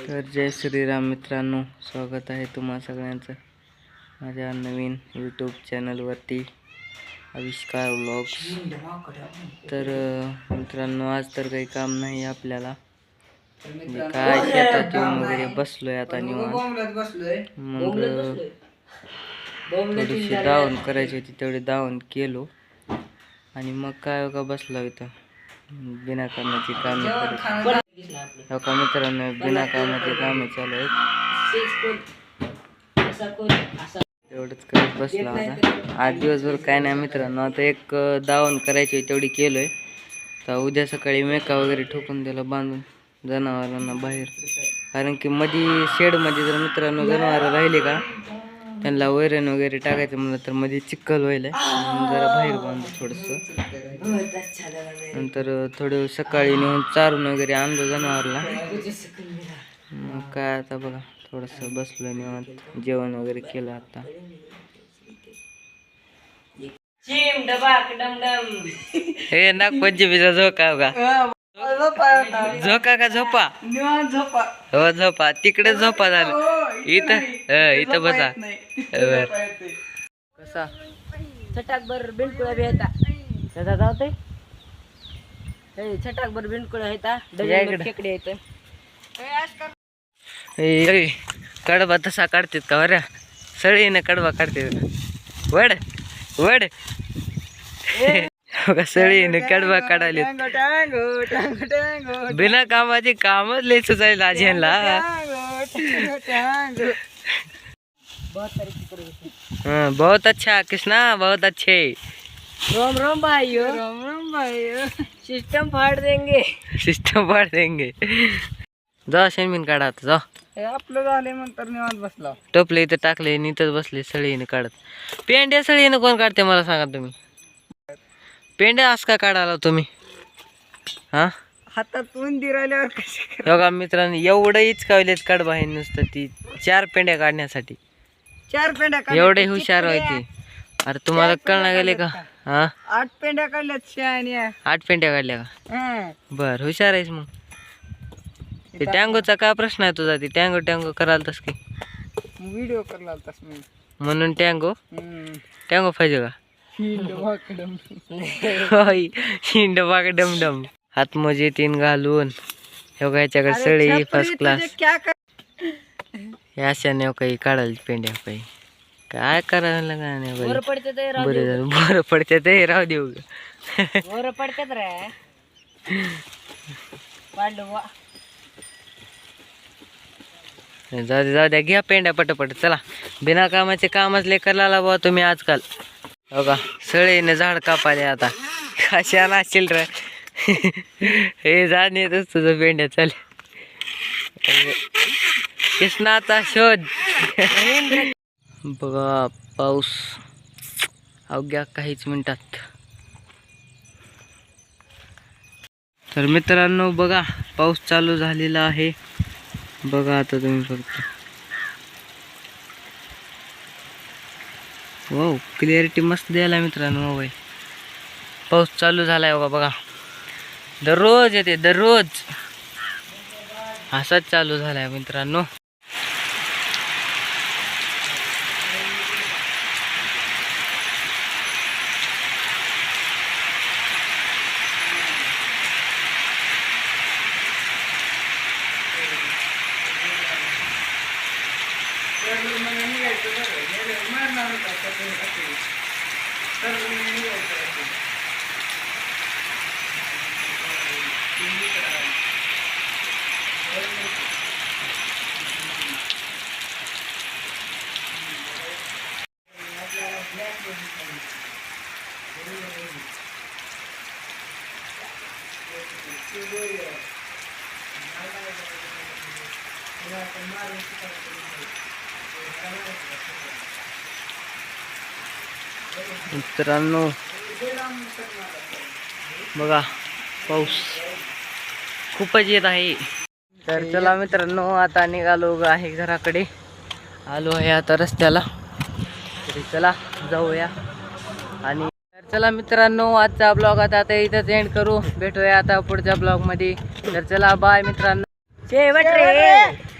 तर जय श्रीराम मित्रांनो, स्वागत आहे तुम्हा सगळ्यांचं माझ्या नवीन यूट्यूब चॅनलवरती आविष्कार व्लॉग्स. तर मित्रांनो, आज तर काही काम नाही आपल्याला, म्हणजे काय शेतात येऊन वगैरे बसलोय आता निवांत. मग थोडीशी दावण करायची होती, तेवढी दावण केलो आणि मग काय का बसलो इथं बिना कामाची कामे करत. हो का मित्रांनो, बिना कामाची कामे चालू आहेत, तेवढंच करत बसलो आता. 8 दिवसभर काय नाही मित्रांनो. आता एक दावण करायची तेवढी केलोय. तर उद्या सकाळी मेका वगैरे ठोकून दिला बांधून जनावरांना बाहेर, कारण की मध्ये शेडमध्ये जर मित्रांनो जनावर राहिले का त्यांना वैरण वगैरे टाकायचं म्हणलं तर मध्ये चिखल व्हायला, जरा बाहेर बांधू थोडंसं. नंतर थोडं सकाळी नेऊन चारून वगैरे आणलं जनावरला. मग काय आता बघा थोडंसं बसलो निवांत, जेवण वगैरे केलं आता. हे नागपंचमीचा झोका का झोका का झोपा हो झोपा तिकडे झोपा झालं, इथं बसा. कसा छटाकभर बिनकुळा बी येता त्याचा जावते छटाकभर बिनकुळा येता खेकडे येत. कडबा तसा काढतात का बऱ्या सळीने कडबा काढते वड वड सळीने कडबा काढायले. बिना कामाची कामच लय सुचायला आजीला. बहुत अच्छा कृष्णा, बहुत अच्छे. रोम रोम भाइयों, रोम रोम भाइयों. सिस्टम फाड़ देंगे, सिस्टम फाड़ देंगे. जा शेणबिन काढा आता जा. आपलं झाले नंतर निवांत बसला. टपले इथं टाकले आणि इथंच बसले सळीने काढत. पेंड्या सळीने कोण काढते मला सांगा तुम्ही? पेंड्या असं का काढायला तुम्ही? हा हातातून दिराल्यावर कसे बघा मित्रांनो, एवढं इचकावलेत कडबा आहे नुसतं ती 4 पेंड्या काढण्यासाठी. 4 पेंड्या एवढे हुशार व्हायचे. अरे तुम्हाला कळणार गेले का? हा 8 पेंड्या काढल्यात शहाण्या. 8 पेंड्या काढल्या का? बर हुशार आहेस मग. ते टँगोचा काय प्रश्न आहे तुझा? ते टँगो टँगो कराल तस की व्हिडिओ करला तस मी म्हणून टँगो टँगो पाहिजे का? हिंड बाग डमडम हात मजे 3 घालून हे ह्याच्याकडे सळी फर्स्ट क्लास. हे अशाने काही काढायला पेंड्या काही काय करायला का नाही बरं पडते ते राहू देऊ वर पडतात रे जाऊ द्या घ्या पेंड्या पटपट. चला बिना कामाचे कामच लय करायला बा तुम्ही आजकाल. हो का सळीने झाड कापाले आता कशा नाशील रे. हे झाड नेतच तुझं पेंड्या चाले. कृष्णाचा शोध. बघा पाऊस अवघ्या काहीच मिनिटात. तर मित्रांनो बघा पाऊस चालू झालेला आहे. बघा आता तुम्ही फक्त वाव क्लिअरिटी मस्त द्यायला मित्रांनो मोबाईल. पाऊस चालू झालाय बघा. बघा दररोज येते, दररोज असाच चालू झालाय मित्रांनो. मित्रांनो बघा पाऊस खूपच येत आहे. तर चला मित्रांनो आता निघालो आहे घराकडे. आलो आहे आता रस्त्याला. तरी चला जाऊया. आणि तर चला मित्रांनो आजचा ब्लॉग आता इथंच एंड करू. भेटूया आता पुढच्या ब्लॉग मध्ये. तर चला बाय मित्रांनो. शेवट रे.